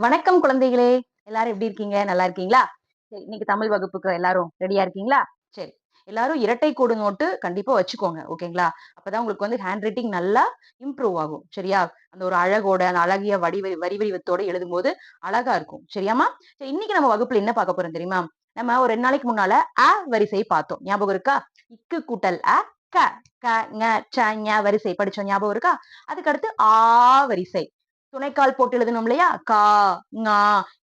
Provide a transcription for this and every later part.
வணக்கம் குழந்தைகளே. எல்லாரும் எப்படி இருக்கீங்க? நல்லா இருக்கீங்களா? சரி, இன்னைக்கு தமிழ் வகுப்புக்கு எல்லாரும் ரெடியா இருக்கீங்களா? சரி. எல்லாரும் இரட்டை கோடு நோட்டு கண்டிப்பா வச்சுக்கோங்க. ஓகேங்களா? அப்பதான் உங்களுக்கு வந்து ஹேண்ட் ரைட்டிங் நல்லா இம்ப்ரூவ் ஆகும். சரியா? அந்த ஒரு அழகோட, அந்த அழகிய வரி வடிவத்தோட எழுதும்போது அழகா இருக்கும். சரியாம்மா? சரி, இன்னைக்கு நம்ம வகுப்புல என்ன பார்க்க போறோம் தெரியுமா? நம்ம ஒரு 2 நாளைக்கு முன்னால வரிசை பார்த்தோம். ஞாபகம் இருக்கா? இக்கு கூட்டல் க, க, ங, ச, ஞ வரிசை படிச்சோம். ஞாபகம் இருக்கா? அதுக்கு அடுத்து வரிசை. துணைக்கால் போட்டு எழுதணும் இல்லையா? கா, ஙா.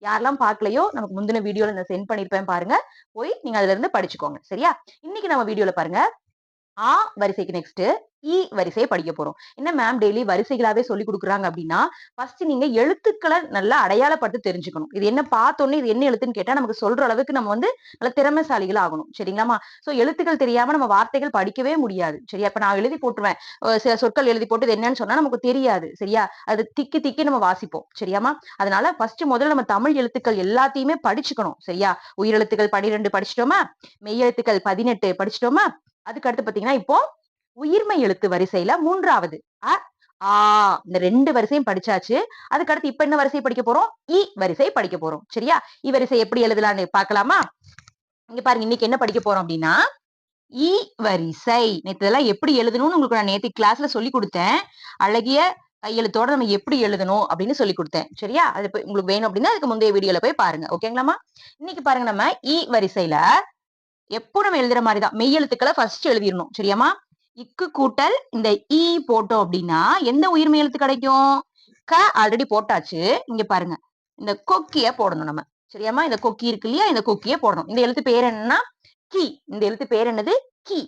யாரெல்லாம் பார்க்கலையோ, நமக்கு முந்தின வீடியோல நான் சென்ட் பண்ணியிருப்பேன் பாருங்க. போய் நீங்க அதுல இருந்து படிச்சுக்கோங்க. சரியா? இன்னைக்கு நம்ம வீடியோல பாருங்க, ஆ வரிசைக்கு நெக்ஸ்ட் வரிசையை படிக்க போறோம். என்ன மேம் டெய்லி வரிசைகளாவே சொல்லி குடுக்குறாங்க அப்படின்னா, ஃபர்ஸ்ட் நீங்க எழுத்துக்களை நல்லா அடையாளப்படுத்தி தெரிஞ்சுக்கணும். இது என்ன பார்த்தோன்னே இது என்ன எழுத்துன்னு கேட்டா நமக்கு சொல்ற அளவுக்கு நம்ம வந்து நல்ல திறமைசாலிகள் ஆகணும். சரிங்களாம்மா? சோ எழுத்துக்கள் தெரியாம நம்ம வார்த்தைகள் படிக்கவே முடியாது. சரியா? இப்ப நான் எழுதி போட்டுருவேன். சில சொற்கள் எழுதி போட்டு இது என்னன்னு சொன்னா நமக்கு தெரியாது. சரியா? அது திக்கி திக்கி நம்ம வாசிப்போம். சரியாம்மா? அதனால ஃபர்ஸ்ட் முதல்ல நம்ம தமிழ் எழுத்துக்கள் எல்லாத்தையுமே படிச்சுக்கணும். சரியா? உயிரெழுத்துக்கள் 12 படிச்சிட்டோமா? மெய்யெழுத்துக்கள் 18 படிச்சிட்டோமா? அதுக்கு அடுத்து பாத்தீங்கன்னா, இப்போ உயிர்மெய் எழுத்து வரிசையில 3வது அ, ஆ இந்த 2 வரிசையும் படிச்சாச்சு. அதுக்கு அடுத்து இப்ப என்ன வரிசை படிக்க போறோம்? வரிசை படிக்க போறோம். சரியா? வரிசை எப்படி எழுதலாம்னு பார்க்கலாமா? இங்க பாருங்க, இன்னைக்கு என்ன படிக்க போறோம் அப்படின்னா, இ வரிசை. நேத்து இதெல்லாம் எப்படி எழுதணும்னு உங்களுக்கு நான் நேத்து கிளாஸ்ல சொல்லி கொடுத்தேன். அழகிய கையெழுத்தோட நம்ம எப்படி எழுதணும் அப்படின்னு சொல்லி கொடுத்தேன். சரியா? அது உங்களுக்கு வேணும் அப்படின்னா அதுக்கு முந்தைய வீடியோல போய் பாருங்க. ஓகேங்களாமா? இன்னைக்கு பாருங்க, நம்ம வரிசையில எப்போ நம்ம எழுதுற மாதிரிதான் மெய்யெழுத்துக்களை ஃபர்ஸ்ட் எழுதிடணும். சரியாமா? இக்கு கூட்டல் இந்த போட்டோம் அப்படின்னா எந்த உயிர்மெய் எழுத்து கிடைக்கும்? க ஆல்ரெடி போட்டாச்சு. இங்க பாருங்க, இந்த கொக்கிய போடணும் நம்ம. சரியாமா? இந்த கொக்கி இருக்கு இல்லையா? இந்த கொக்கிய போடணும். இந்த எழுத்து பேர் என்னன்னா கி. இந்த எழுத்து பேர் என்னது? கி.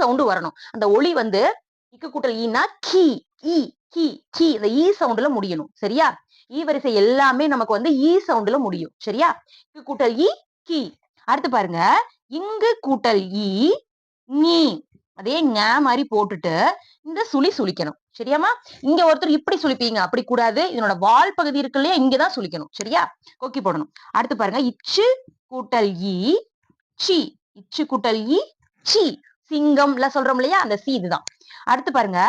சவுண்டு வரணும். அந்த ஒளி வந்து இக்கு கூட்டல் ஈனா கி, ஈ, கி, கி. இந்த சவுண்டுல முடியணும். சரியா? வரிசை எல்லாமே நமக்கு வந்து சவுண்டுல முடியும். சரியா? இக்கு கூட்டல் கி. அடுத்து பாருங்க, இங்கு கூட்டல் நீ. அதே ஞ மாதிரி போட்டுட்டு இந்த சுழி சுழிக்கணும். சரியாமா? இங்க ஒருத்தர் இப்படி சுழிப்பீங்க, அப்படி கூடாது. இதனோட வால் பகுதி இருக்கு இல்லையா? இங்கதான் சுழிக்கணும். சரியா? கொக்கி போடணும். அடுத்து பாருங்க, இச்சு கூட்டல் சி. இச்சு கூட்டல் சி. சிங்கம் எல்லாம் சொல்றோம் இல்லையா? அந்த சி இதுதான். அடுத்து பாருங்க,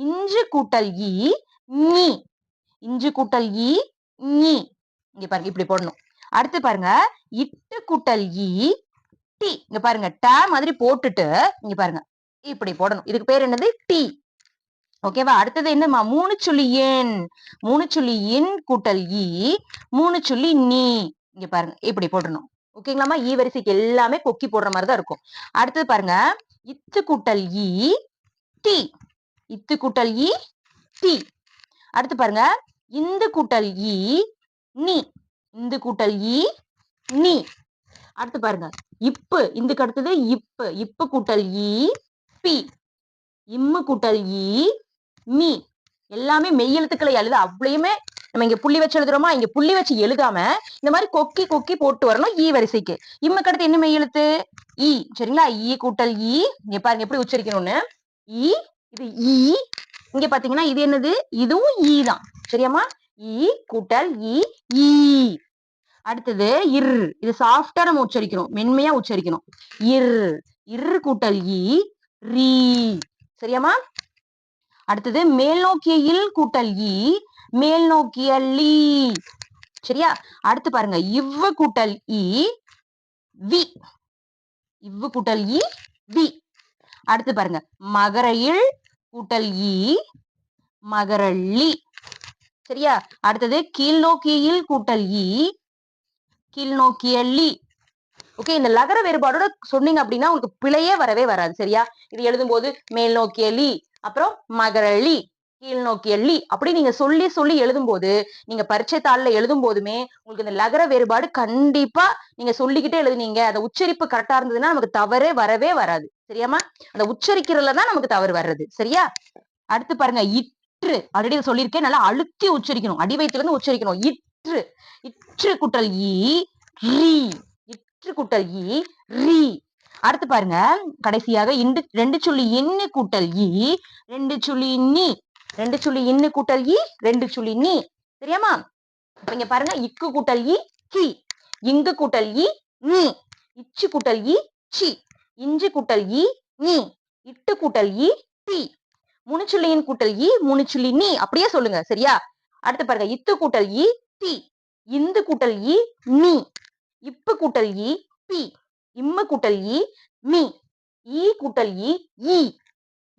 இஞ்சு கூட்டல் நீ. இஞ்சு கூட்டல் நீ. இங்க பாருங்க, இப்படி போடணும். அடுத்து பாருங்க, இட்டு கூட்டல் டி. இங்க பாருங்க, ட மாதிரி போட்டுட்டு இங்க பாருங்க இப்படி போடணும். இதுக்கு பேர் என்னது? டி. ஓகேவா? அடுத்தது என்னமா? 3 சுழி எண். 3 சுழி எண் கூட்டல் மூணு சுழி நீ. இங்க பாருங்க, இப்படி போடணும். ஓகேங்களாமா? வரிசைக்கு எல்லாமே கொக்கி போடுற மாதிரி தான் இருக்கும். அடுத்தது பாருங்க, இத்து கூட்டல் டி. இத்து கூட்டல் டி. அடுத்து பாருங்க, இந்து கூட்டல் நீ. இந்து கூட்டல் நீ. அடுத்து பாருங்க, இப்பு. இந்துக்கு அடுத்தது இப்பு. இப்பு கூட்டல் பி. இம்மு கூட்டல் மீ. எல்லாமே மெய்யெழுத்துக்களை எழுத அவ்வளையுமே நம்ம இங்க புள்ளி வச்சு எழுதுறோமா? இங்க புள்ளி வச்சு எழுதாம இந்த மாதிரி கொக்கி கொக்கி போட்டு வரணும் வரிசைக்கு. இம்முக்கு அடுத்து என்ன மெய்யெழுத்து? சரிங்களா? கூட்டல் இங்க பாருங்க எப்படி உச்சரிக்கணும்னு. இது இங்க பாத்தீங்கன்னா இது என்னது? இதுவும் தான். சரியாமா? கூட்டல் ஈ. அடுத்தது இது சாஃப்டா நம்ம உச்சரிக்கணும், மென்மையா உச்சரிக்கணும். இர் கூட்டல் ரீ. சரியாமா? அடுத்தது மேல் நோக்கிய இல் கூட்டல் மேல் நோக்கிய லீ. சரியா? அடுத்து பாருங்க, இவ்வு கூட்டல் வி. இவ்வு கூட்டல் வி. அடுத்து பாருங்க, மகர இல் கூட்டல் மகரள்ளி. சரியா? அடுத்தது கீழ் நோக்கிய இல் கூட்டல் கீழ் நோக்கிய லி. ஓகே, இந்த லகர வேறுபாடோட சொன்னீங்க அப்படின்னா உங்களுக்கு பிழையே வரவே வராது. சரியா? இது எழுதும் போது மேல் நோக்கிய லி, அப்புறம் மகரளி, கீழ் நோக்கிய லி, அப்படி நீங்க சொல்லி சொல்லி எழுதும் போது, நீங்க பரீட்சை தாளில் எழுதும் போதுமே உங்களுக்கு இந்த லகர வேறுபாடு கண்டிப்பா நீங்க சொல்லிக்கிட்டே எழுதுனீங்க, அந்த உச்சரிப்பு கரெக்டா இருந்ததுன்னா நமக்கு தவறே வரவே வராது. சரியாமா? அந்த உச்சரிக்கிறதுல தான் நமக்கு தவறு வர்றது. சரியா? அடுத்து பாருங்க, இற்று. ஆல்ரெடி சொல்லியிருக்கேன், நல்லா அழுத்தி உச்சரிக்கணும், அடி வயிற்றுல இருந்து உச்சரிக்கணும். இற்று. இற்று கூட்டல் ரீ. இற்று கூட்டல் ரீ. அடுத்து பாருங்க, கடைசியாக ரெண்டு சுழி எண்ணு கூட்டல் ரெண்டு சுழி நீ. ரெண்டு சுழி எண்ணு கூட்டல் ரெண்டு சுழி நீ. தெரியாமா? இப்ப இங்க பாருங்க, இக்கு கூட்டல் கி. இங்கு கூட்டல் நீ. இச்சு கூட்டல் சி. இஞ்சு கூட்டல் நீ. இட்டு கூட்டல் டி. முணுச்சுள்ளியின் கூட்டல் மூணு சுழி நீ. அப்படியே சொல்லுங்க. சரியா? அடுத்து பாருங்க, இத்து கூட்டல் டி. இந்து கூட்டல் இ நீ, இப்பு கூட்டல் இ பி, இம்மு கூட்டல் இ மீ, ஈ கூட்டல் இ ஈ,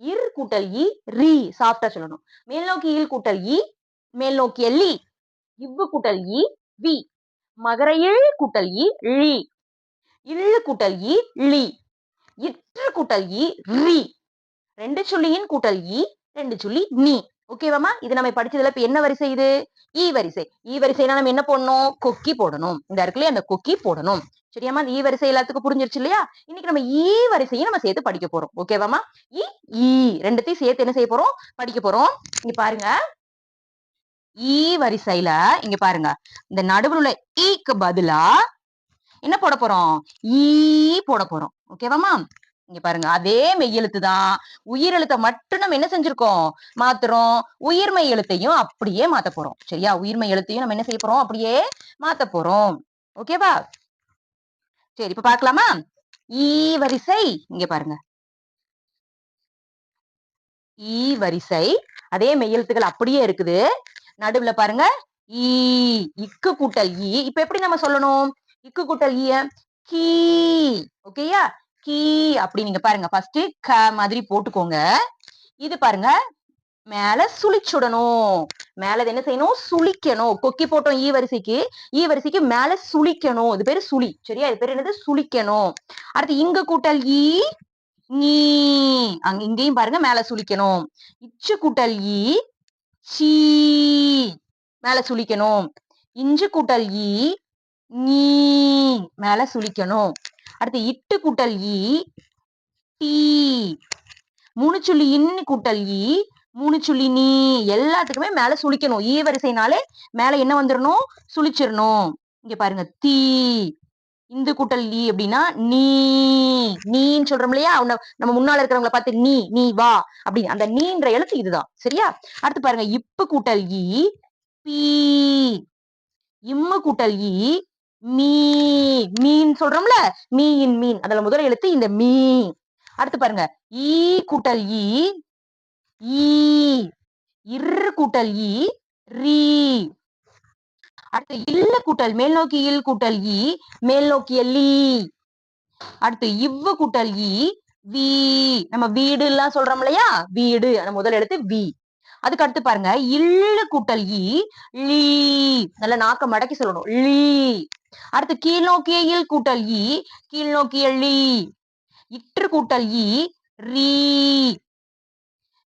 இர் கூட்டல் இ ரீ. சாஃப்டா சொல்லணும். மேல் நோக்கி ஈல் கூட்டல் இ, மேல் நோக்கிய லி, இவ்வு கூட்டல் இ வி, மகர இல் கூட்டல் இ ழி, இல்லு கூட்டல் இ லி, இற்று கூட்டல் இ ரி, ரெண்டு சொல்லியின் கூட்டல் இ, ரெண்டு சொல்லி நீ. ஓகேவாமா? இது நம்ம படிச்சதுல இப்ப என்ன வரிசை இது? ஈ வரிசை. ஈ வரிசைனா நம்ம என்ன பண்ணணும்? கொக்கி போடணும். இந்த இடத்துல அந்த கொக்கி போடணும். சரியாமா? ஈ வரிசை எல்லாத்துக்கும் புரிஞ்சிருச்சு இல்லையா? இன்னைக்கு நம்ம ஈ வரிசையும் நம்ம சேர்த்து படிக்க போறோம். ஓகேவாமா? ஈ ஈ ரெண்டுத்தையும் சேர்த்து என்ன செய்ய போறோம்? படிக்க போறோம். இங்க பாருங்க. ஈ வரிசையில இங்க பாருங்க. இந்த நடுவுல உள்ள ஈக்கு பதிலா என்ன போட போறோம்? ஈ போட போறோம். ஓகேவாமா? இங்க பாருங்க. அதே மெய்யெழுத்து தான். உயிர் எழுத்தை மட்டும் நம்ம என்ன செஞ்சிருக்கோம்? மாத்துறோம். உயிர்மெய் எழுத்தையும் அப்படியே மாத்த போறோம். சரியா? உயிர்மெய் எழுத்தையும் நம்ம என்ன செய்ய போறோம்? அப்படியே மாத்த போறோம். ஓகேவா? சரி, இப்ப பார்க்கலாமா? ஈ வரிசை இங்க பாருங்க. ஈ வரிசை அதே மெய்யெழுத்துக்கள் அப்படியே இருக்குது. நடுவுல பாருங்க ஈ, இக்கு கூட்டல் ஈ. இப்ப எப்படி நம்ம சொல்லணும்? இக்கு கூட்டல் ஈ கீ. ஓகேயா? கீ அப்படி நீங்க பாருங்க. ஃபர்ஸ்ட் க மாதிரி போட்டுக்கோங்க. இது பாருங்க மேல சுழிச்சுடணும். மேல என்ன செய்யணும்? சுழிக்கணும். கொக்கி போட்டோம் ஈ வரிசைக்கு. ஈ வரிசைக்கு மேல சுழிக்கணும். இது பேரு சுழி. சரியா? இது பேரு என்னது? சுழிக்கணும். அடுத்து இங்க கூட்டல் ஈ நீ, அங்க இங்கேயும் பாருங்க மேல சுழிக்கணும். இச்சு கூட்டல் ஈ சீ, மேல சுழிக்கணும். இஞ்சு கூட்டல் ஈ நீ, மேல சுழிக்கணும். அடுத்து இட்டு கூட்டல் ஈ டீ, மூணு சுள்ளி இன்னு கூட்டல் ஈ மூணு சுள்ளி நீ, எல்லாத்துக்குமே மேல சுழிக்கணும். ஈ வரிசைனாலே மேல என்ன வந்துடணும்? சுழிச்சிடணும். இங்க பாருங்க தீ, இந்து கூட்டல் ஈ அப்படின்னா நீ, நீன்னு சொல்றோம் இல்லையா? நம்ம முன்னால இருக்கிறவங்களை பார்த்து நீ, நீ வா அப்படி அந்த நீன்ற எழுத்து இதுதான். சரியா? அடுத்து பாருங்க இப்பு கூட்டல் ஈ பீ, இம்மு கூட்டல் ஈ மீ, மீன் சொல்றோம்ல? மீன் மீன் அதுல முதல் எழுத்து இந்த மீ. அடுத்து பாருங்க ஈ கூட்டல் ஈ ஈ, இர் கூட்டல் ஈ ரீ. அடுத்து இல்ல கூட்டல் மேல் நோக்கி இல் கூட்டல் ஈ மேல் நோக்கிய லீ. அடுத்து இவ்வு கூட்டல் ஈ வி, நம்ம வீடு எல்லாம் சொல்றோம் இல்லையா? வீடு அந்த முதல் எழுத்து வி. அதுக்கு அடுத்து பாருங்க இல்லு கூட்டல் ஈ லீ, நல்ல நாக்க மடக்கி சொல்லணும் லீ. அடுத்து கீழ் நோக்கிய இல் கூட்டல் ஈ கீழ் நோக்கிய லீ. இற்று கூட்டல் ஈ ரீ.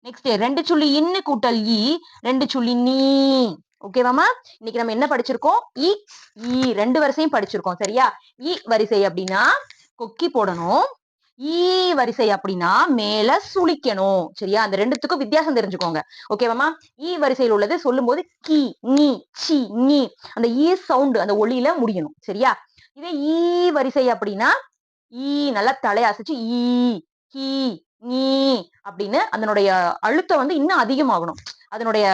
நெக்ஸ்ட் ரெண்டு சுள்ளி இன்னு கூட்டல் ஈ ரெண்டு சுள்ளி நீ. ஓகேவாமா? இன்னைக்கு நம்ம என்ன படிச்சிருக்கோம்? இ ஈ ரெண்டு வரிசையும் படிச்சிருக்கோம். சரியா? இ வரிசை அப்படின்னா கொக்கி போடணும். ஈ வரிசை அப்படின்னா மேல சுழிக்கணும். சரியா? அந்த ரெண்டுத்துக்கும் வித்தியாசம் தெரிஞ்சுக்கோங்க. ஓகேவாமா? ஈ வரிசையில் உள்ளது சொல்லும் போது கி நீ சி நீ அந்த ஈ சவுண்ட் அந்த ஒளியில முடியணும். சரியா? இதே ஈ வரிசை அப்படின்னா ஈ நல்லா தலையசைச்சு ஈ கி நீ அப்படின்னு அதனுடைய அழுத்தம் வந்து இன்னும் அதிகமாகணும். அதனுடைய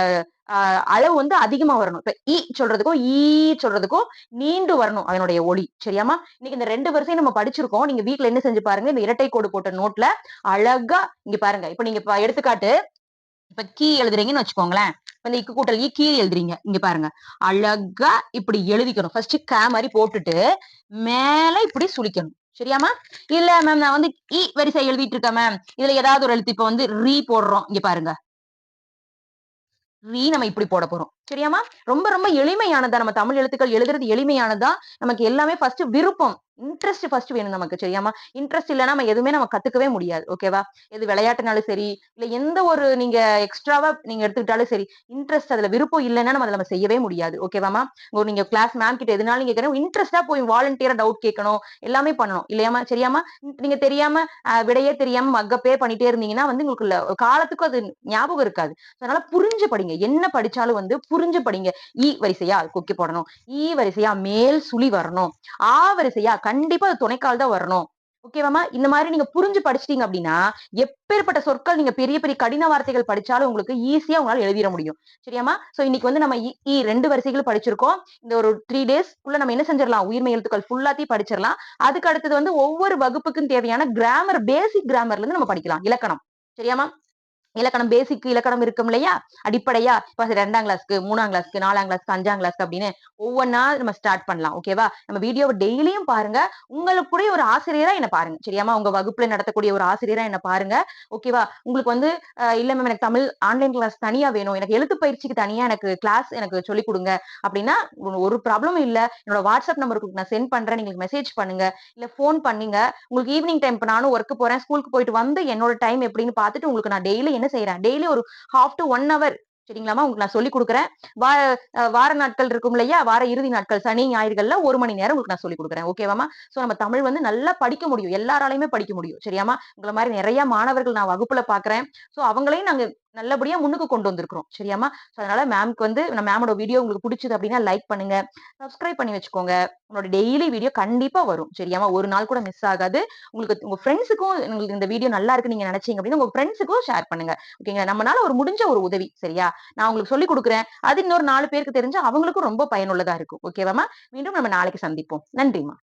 அளவு வந்து அதிகமா வரணும். இப்ப ஈ சொல்றதுக்கும் ஈ சொல்றதுக்கும் நீண்டு வரணும் அதனுடைய ஒளி. சரியாமா? இன்னைக்கு இந்த ரெண்டு வரிசையும் நம்ம படிச்சிருக்கோம். நீங்க வீட்ல என்ன செஞ்சு பாருங்க. இந்த இரட்டை கோடு போட்ட நோட்ல அழகா இங்க பாருங்க. இப்ப நீங்க எடுத்துக்காட்டு இப்ப கீ எழுதுறீங்கன்னு வச்சுக்கோங்களேன். இப்ப இந்த இக்கு கூட்டல் ஈ கீ எழுதுறீங்க. இங்க பாருங்க அழகா இப்படி எழுதிக்கணும். ஃபர்ஸ்ட் க மாதிரி போட்டுட்டு மேல இப்படி சுழிக்கணும். சரியாமா? இல்ல மேம் நான் வந்து இ வரிசை எழுதிட்டு இருக்கேன் மேம். இதுல ஏதாவது ஒரு எழுத்து இப்ப வந்து ரீ போடுறோம். இங்க பாருங்க ரீ நம்ம இப்படி போட போறோம். சரியாமா? ரொம்ப ரொம்ப எளிமையானதா. நம்ம தமிழ் எழுத்துக்கள் எழுதுறது எளிமையானதா. நமக்கு எல்லாமே ஃபர்ஸ்ட் விருப்பம் இன்ட்ரெஸ்ட் ஃபர்ஸ்ட் வேணும் நமக்கு. சரியாமா? இன்ட்ரெஸ்ட் இல்லைன்னா நம்ம எதுவுமே நம்ம கத்துக்கவே முடியாது. ஓகேவா? எது விளையாட்டுனாலும் சரி இல்ல எந்த ஒரு நீங்க எக்ஸ்ட்ராவா நீங்க எடுத்துக்கிட்டாலும் சரி இன்ட்ரெஸ்ட் அதுல விருப்பம் இல்லைன்னா நம்ம செய்யவே முடியாது. ஓகேவாமா? நீங்க கிளாஸ் மேம் கிட்ட எதுனாலும் நீங்க கேட்கணும். இன்ட்ரெஸ்டா போய் வாலண்டியரா டவுட் கேட்கணும். எல்லாமே பண்ணணும். இல்லையாமா? சரியாமா? நீங்க தெரியாம விடையே தெரியாம மக்கப்பே பண்ணிட்டே இருந்தீங்கன்னா வந்து உங்களுக்கு காலத்துக்கும் அது ஞாபகம் இருக்காது. அதனால புரிஞ்சு படிங்க. என்ன படிச்சாலும் வந்து புரிஞ்சு படிங்க. ஈ வரிசையா கொக்கி போடணும். ஈ வரிசையா மேல் சுழி வரணும். ஆ வரிசையா கண்டிப்பா அது துணைக்கால் தான் வரணும். ஓகேவாமா? இந்த மாதிரி நீங்க புரிஞ்சு படிச்சிட்டீங்க அப்படின்னா எப்பேற்பட்ட சொற்கள் நீங்க பெரிய பெரிய கடின வார்த்தைகள் படிச்சாலும் உங்களுக்கு ஈஸியா உங்களால எழுதிட முடியும். சரியாமா? சோ இன்னைக்கு வந்து நம்ம இ ரெண்டு வரிசைகள் படிச்சிருக்கோம். இந்த ஒரு 3 days குள்ள நம்ம என்ன செஞ்சிடலாம்? உயிர்மெய் எழுத்துக்கள் ஃபுல்லாத்தையும் படிச்சிடலாம். அதுக்கு அடுத்தது வந்து ஒவ்வொரு வகுப்புக்கும் தேவையான கிராமர் பேசிக் கிராமர்ல இருந்து நம்ம படிக்கலாம். இலக்கணம். சரியாமா? இலக்கணம் பேசிக் இலக்கணம் இருக்கும் இல்லையா? அடிப்படையா இப்ப 2ஆம் கிளாஸ்க்கு, 3ஆம் கிளாஸ்க்கு, 4ஆம் கிளாஸ்க்கு, 5ஆம் கிளாஸ்க்கு அப்படின்னு ஒவ்வொன்னா நம்ம ஸ்டார்ட் பண்ணலாம். ஓகேவா? நம்ம வீடியோவ டெய்லியும் பாருங்க. உங்களுக்கு கூடயே ஒரு ஆசிரியரா என்ன பாருங்க. சரியாம்மா? உங்க வகுப்புல நடத்தக்கூடிய ஒரு ஆசிரியரா என்ன பாருங்க. ஓகேவா? உங்களுக்கு வந்து இல்ல மேம் எனக்கு தமிழ் ஆன்லைன் கிளாஸ் தனியா வேணும். எனக்கு எழுத்து பயிற்சிக்கு தனியா எனக்கு கிளாஸ் எனக்கு சொல்லிக் குடுங்க அப்படின்னா, ஒரு ப்ராப்ளமும் இல்ல. என்னோட வாட்ஸ்அப் நம்பருக்கு நான் சென்ட் பண்றேன். நீங்க மெசேஜ் பண்ணுங்க. இல்ல ஃபோன் பண்ணுங்க. உங்களுக்கு ஈவினிங் டைம் இப்ப நானும் ஒர்க் போறேன். ஸ்கூலுக்கு போயிட்டு வந்து என்னோட டைம் எப்படின்னு பார்த்துட்டு உங்களுக்கு நான் டெய்லி என்ன செய்றேன்? டெய்லி ஒரு 1/2 டூ 1 ஹவர் சரிங்களாம்மா? உங்களுக்கு நான் சொல்லிக் குடுக்குறேன். வா வார நாட்கள் இருக்கும் இல்லையா? வார இறுதி நாட்கள் சனி, ஞாயிறுகள்ல 1 மணி நேரம் உங்களுக்கு நான் சொல்லிக் குடுக்குறேன். ஓகேவாம்மா? சோ நம்ம தமிழ் வந்து நல்லா படிக்க முடியும். எல்லாராலயுமே படிக்க முடியும். சரியாம்மா? உங்கள மாரி நெறைய மாணவர்கள் நான் வகுப்புல பார்க்குறேன். சோ அவங்களையும் நாங்க நல்லபடியா முன்னுக்கு கொண்டு வந்திருக்கிறோம். சரியாம்மா? சோ அதனால மேம்க்கு வந்து மேமோட வீடியோ உங்களுக்கு புடிச்சது அப்டின்னா லைக் பண்ணுங்க. சப்ஸ்கிரைப் பண்ணி வச்சுக்கோங்க. உங்களோட டெய்லி வீடியோ கண்டிப்பா வரும். சரியாம்மா? ஒரு நாள் கூட மிஸ் ஆகாது. உங்களுக்கு உங்க ஃப்ரெண்ட்ஸுக்கும் உங்களுக்கு இந்த வீடியோ நல்லா இருக்குன்னு நீங்க நெனச்சீங்க அப்டின்னா, உங்க ஃப்ரெண்ட்ஸுக்கும் ஷேர் பண்ணுங்க. ஓகேங்களா? நம்மனால ஒரு முடிஞ்ச ஒரு உதவி. சரியா? நான் உங்களுக்கு சொல்லிக் குடுக்குறேன். அது இன்னொரு 4 பேருக்கு தெரிஞ்சா அவங்களுக்கும் ரொம்ப பயனுள்ளதா இருக்கும். ஓகேவாம்மா? மீண்டும் நம்ம நாளைக்கு சந்திப்போம். நன்றிம்மா.